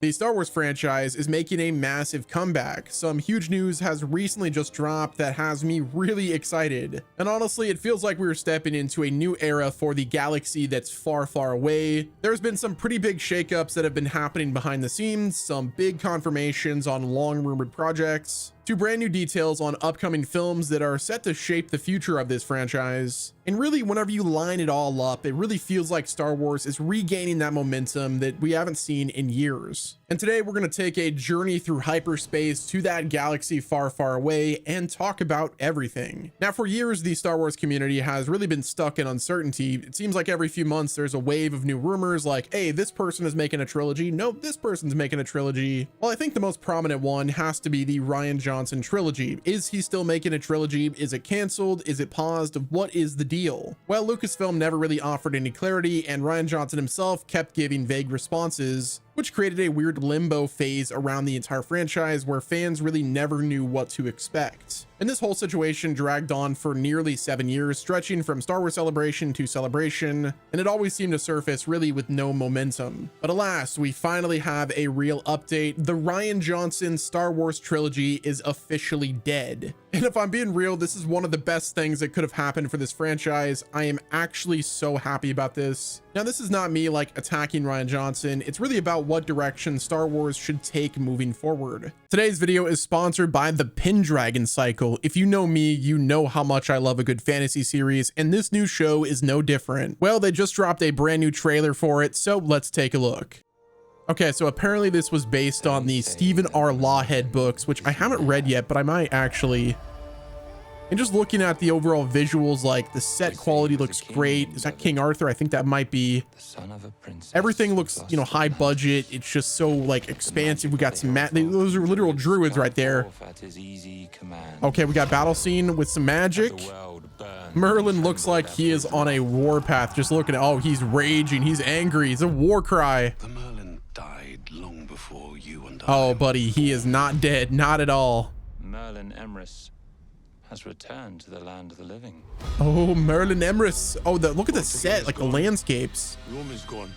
The Star Wars franchise is making a massive comeback. Some huge news has recently just dropped that has me really excited. And honestly, it feels like we are stepping into a new era for the galaxy that's far, far away. There's been some pretty big shakeups that have been happening behind the scenes, some big confirmations on long rumored projects, to brand new details on upcoming films that are set to shape the future of this franchise. And really, whenever you line it all up, it really feels like Star Wars is regaining that momentum that we haven't seen in years. And today we're going to take a journey through hyperspace to that galaxy far, far away and talk about everything. Now, for years, the Star Wars community has really been stuck in uncertainty. It seems like every few months there's a wave of new rumors like, hey, this person is making a trilogy. No, this person's making a trilogy. Well, I think the most prominent one has to be the Rian Johnson trilogy. Is he still making a trilogy? Is it canceled? Is it paused? What is the deal? Well, Lucasfilm never really offered any clarity, and Rian Johnson himself kept giving vague responses, which created a weird limbo phase around the entire franchise where fans really never knew what to expect. And this whole situation dragged on for nearly 7 years, stretching from Star Wars Celebration to Celebration, and it always seemed to surface really with no momentum. But alas, we finally have a real update. The Rian Johnson Star Wars trilogy is officially dead. And if I'm being real, this is one of the best things that could have happened for this franchise. I am actually so happy about this. Now, this is not me like attacking Rian Johnson. It's really about what direction Star Wars should take moving forward. Today's video is sponsored by the Pendragon Cycle. If you know me, you know how much I love a good fantasy series, and this new show is no different. Well, they just dropped a brand new trailer for it, so let's take a look. Okay, so apparently this was based on the Stephen R. Lawhead books, which I haven't read yet, but I might actually. And just looking at the overall visuals, like the set quality looks great. Is that King Arthur? I think that might be. Everything looks, you know, high budget. It's just so like expansive. We got some those are literal druids right there. Okay, we got battle scene with some magic. Merlin looks like he is on a warpath. Just looking at, oh, he's raging. He's angry. It's a war cry. The Merlin died long before you and I. Oh, buddy, he is not dead. Not at all. Merlin Emrys has returned to the land of the living. Oh, Merlin Emrys. Oh, look at the set, like the landscapes. Rome is gone.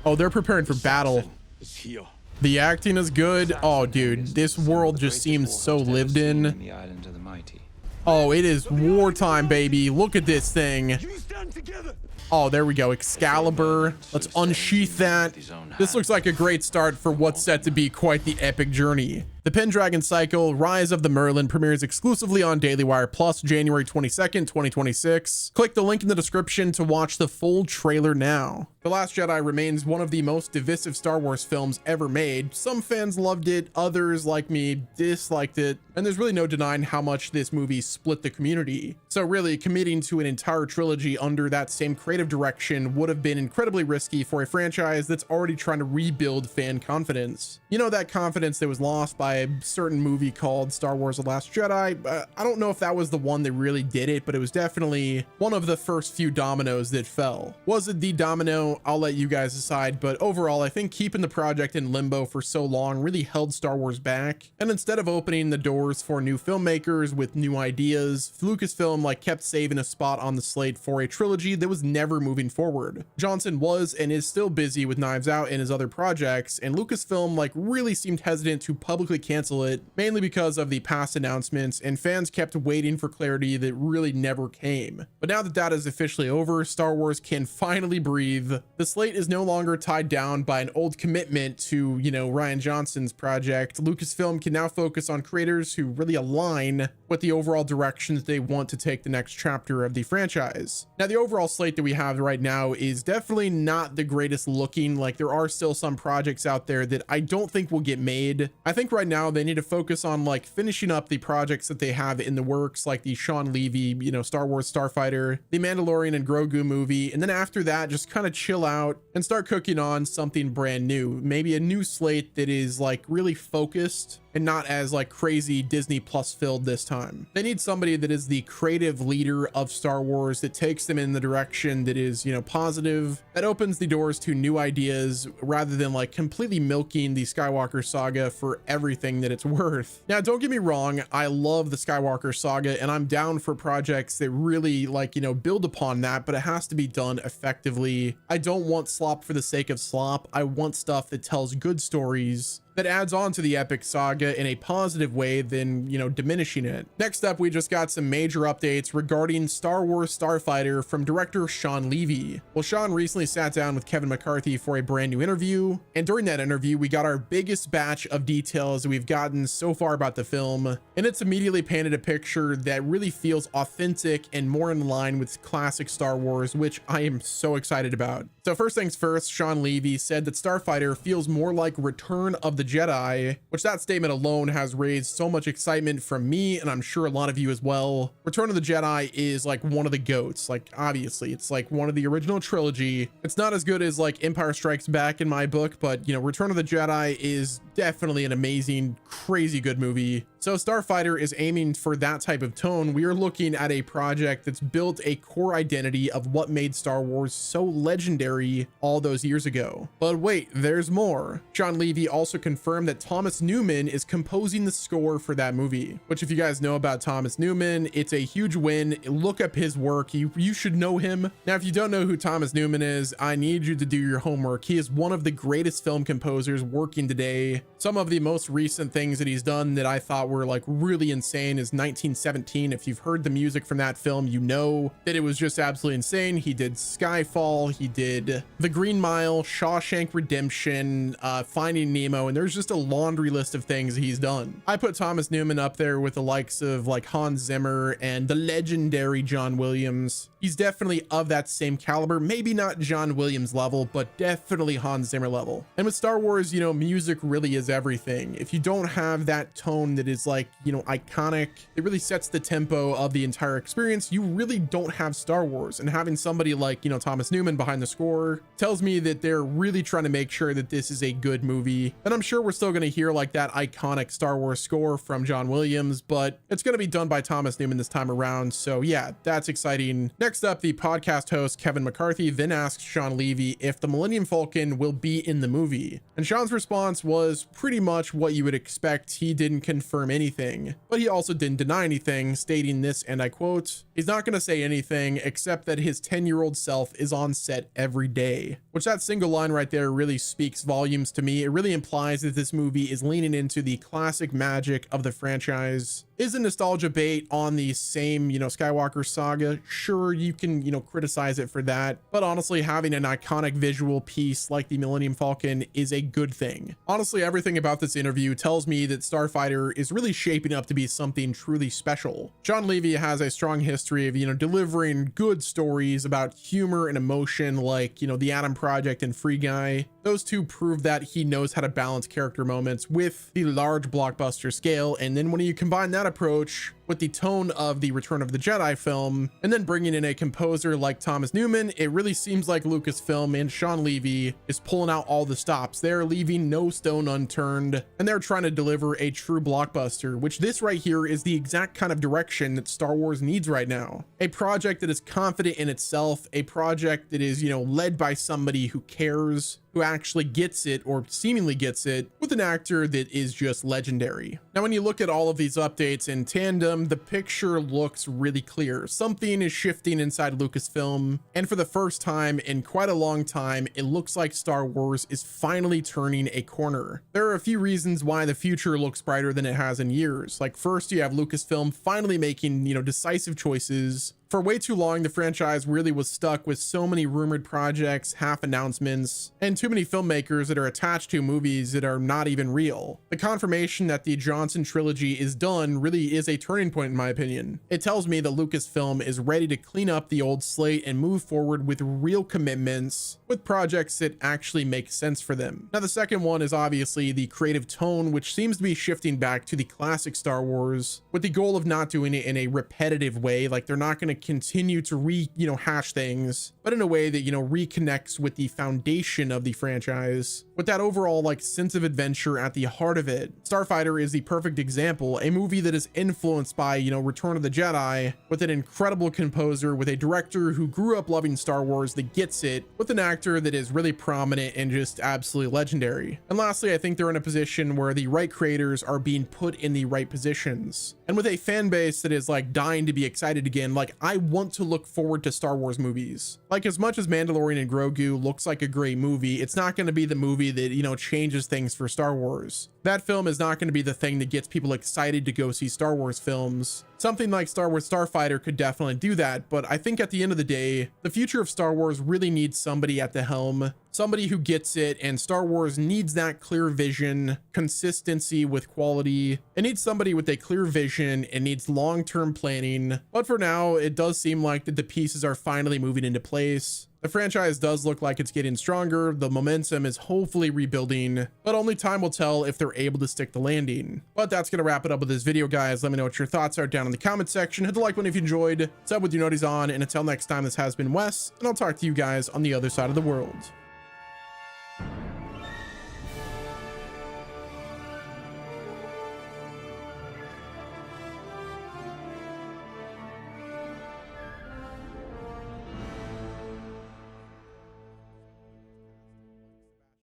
Oh, they're preparing for battle. It's here. The acting is good. Oh, dude, this world just seems so lived in. The island of the mighty. Oh, it is wartime, baby. Look at this thing. You stand together. Oh, there we go. Excalibur. Let's unsheath that. This looks like a great start for what's set to be quite the epic journey. The Pendragon Cycle, Rise of the Merlin, premieres exclusively on Daily Wire Plus, January 22nd, 2026. Click the link in the description to watch the full trailer now. The Last Jedi remains one of the most divisive Star Wars films ever made. Some fans loved it, others, like me, disliked it, and there's really no denying how much this movie split the community. So really, committing to an entire trilogy under that same creative direction would have been incredibly risky for a franchise that's already trying to rebuild fan confidence. You know, that confidence that was lost by a certain movie called Star Wars: The Last Jedi. I don't know if that was the one that really did it, but it was definitely one of the first few dominoes that fell. Was it the domino? I'll let you guys decide, but overall, I think keeping the project in limbo for so long really held Star Wars back. And instead of opening the doors for new filmmakers with new ideas, Lucasfilm kept saving a spot on the slate for a trilogy that was never moving forward. Johnson was and is still busy with Knives Out and his other projects, and Lucasfilm really seemed hesitant to publicly cancel it, mainly because of the past announcements, and fans kept waiting for clarity that really never came. But now that that is officially over, Star Wars can finally breathe. The slate is no longer tied down by an old commitment to, you know, Rian Johnson's project. Lucasfilm can now focus on creators who really align with the overall direction that they want to take the next chapter of the franchise. Now, the overall slate that we have right now is definitely not the greatest looking. There are still some projects out there that I don't think will get made. I think right now they need to focus on finishing up the projects that they have in the works, like the Sean Levy, you know, Star Wars Starfighter, the Mandalorian and Grogu movie. And then after that, just kind of chill out and start cooking on something brand new. Maybe a new slate that is really focused and not as like crazy Disney Plus filled this time. They need somebody that is the creative leader of Star Wars, that takes them in the direction that is, you know, positive, that opens the doors to new ideas rather than like completely milking the Skywalker saga for everything that it's worth. Now, don't get me wrong, I love the Skywalker saga and I'm down for projects that really like, you know, build upon that, but it has to be done effectively. I don't want slop for the sake of slop. I want stuff that tells good stories, that adds on to the epic saga in a positive way than, you know, diminishing it. Next up, we just got some major updates regarding Star Wars Starfighter from director Sean Levy. Well, Sean recently sat down with Kevin McCarthy for a brand new interview, and during that interview, we got our biggest batch of details we've gotten so far about the film, and it's immediately painted a picture that really feels authentic and more in line with classic Star Wars, which I am so excited about. So first things first, Sean Levy said that Starfighter feels more like Return of the Jedi, which that statement alone has raised so much excitement from me, and I'm sure a lot of you as well. Return of the Jedi is like one of the GOATs. Like, obviously it's like one of the original trilogy. It's not as good as like Empire Strikes Back in my book, but you know, Return of the Jedi is definitely an amazing, crazy good movie. So Starfighter is aiming for that type of tone. We are looking at a project that's built a core identity of what made Star Wars so legendary all those years ago. But wait, there's more. Sean Levy also confirmed that Thomas Newman is composing the score for that movie, which if you guys know about Thomas Newman, it's a huge win. Look up his work. You should know him. Now, if you don't know who Thomas Newman is, I need you to do your homework. He is one of the greatest film composers working today. Some of the most recent things that he's done that I thought were like really insane is 1917. If you've heard the music from that film, you know that it was just absolutely insane. He did Skyfall, he did The Green Mile, Shawshank Redemption, Finding Nemo, and there's just a laundry list of things he's done. I put Thomas Newman up there with the likes of like Hans Zimmer and the legendary John Williams. He's definitely of that same caliber, maybe not John Williams level, but definitely Hans Zimmer level. And with Star Wars, you know, music really is everything. If you don't have that tone that is like, you know, iconic, it really sets the tempo of the entire experience, you really don't have Star Wars. And having somebody like, you know, Thomas Newman behind the score tells me that they're really trying to make sure that this is a good movie. And I'm sure we're still going to hear like that iconic Star Wars score from John Williams, but it's going to be done by Thomas Newman this time around. So yeah, that's exciting. Next up, the podcast host Kevin McCarthy then asked Sean Levy if the Millennium Falcon will be in the movie. And Sean's response was pretty much what you would expect. He didn't confirm anything, but he also didn't deny anything, stating this, and I quote, "He's not going to say anything except that his 10-year-old self is on set every day," which that single line right there really speaks volumes to me. It really implies that this movie is leaning into the classic magic of the franchise. Is a nostalgia bait on the same, you know, Skywalker saga? Sure, you can, you know, criticize it for that, but honestly, having an iconic visual piece like the Millennium Falcon is a good thing. Honestly, everything about this interview tells me that Starfighter is really shaping up to be something truly special. Sean Levy has a strong history of, you know, delivering good stories about humor and emotion, like, you know, The Atom Project and Free Guy. Those two prove that he knows how to balance character moments with the large blockbuster scale, and then when you combine that approach with the tone of the Return of the Jedi film, and then bringing in a composer like Thomas Newman, it really seems like Lucasfilm and Sean Levy is pulling out all the stops. They're leaving no stone unturned, and they're trying to deliver a true blockbuster, which this right here is the exact kind of direction that Star Wars needs right now. A project that is confident in itself, a project that is, you know, led by somebody who cares, who actually gets it, or seemingly gets it, with an actor that is just legendary. Now, when you look at all of these updates in tandem, the picture looks really clear. Something is shifting inside Lucasfilm, and for the first time in quite a long time, it looks like Star Wars is finally turning a corner. There are a few reasons why the future looks brighter than it has in years. Like, first, you have Lucasfilm finally making, you know, decisive choices. For way too long, the franchise really was stuck with so many rumored projects, half announcements, and too many filmmakers that are attached to movies that are not even real. The confirmation that the Johnson trilogy is done really is a turning point in my opinion. It tells me that Lucasfilm is ready to clean up the old slate and move forward with real commitments, with projects that actually make sense for them. Now, the second one is obviously the creative tone, which seems to be shifting back to the classic Star Wars, with the goal of not doing it in a repetitive way. Like, they're not going to continue to hash things, but in a way that, reconnects with the foundation of the franchise, with that overall like sense of adventure at the heart of it. Starfighter is the perfect example, a movie that is influenced by, Return of the Jedi, with an incredible composer, with a director who grew up loving Star Wars that gets it, with an actor that is really prominent and just absolutely legendary. And lastly, I think they're in a position where the right creators are being put in the right positions. And with a fan base that is like dying to be excited again, like I want to look forward to Star Wars movies. Like as much as Mandalorian and Grogu looks like a great movie, it's not going to be the movie that, changes things for Star Wars. That film is not going to be the thing that gets people excited to go see Star Wars films. Something like Star Wars Starfighter could definitely do that, but I think at the end of the day, the future of Star Wars really needs somebody at the helm, somebody who gets it, and Star Wars needs that clear vision, consistency with quality. It needs somebody with a clear vision, it needs long-term planning, but for now, it does seem like that the pieces are finally moving into place. The franchise does look like it's getting stronger, the momentum is hopefully rebuilding, but only time will tell if they're able to stick the landing. But that's going to wrap it up with this video, guys. Let me know what your thoughts are down in the comment section. Hit the like button if you enjoyed, sub with your noties on, and until next time, this has been Wes, and I'll talk to you guys on the other side of the world.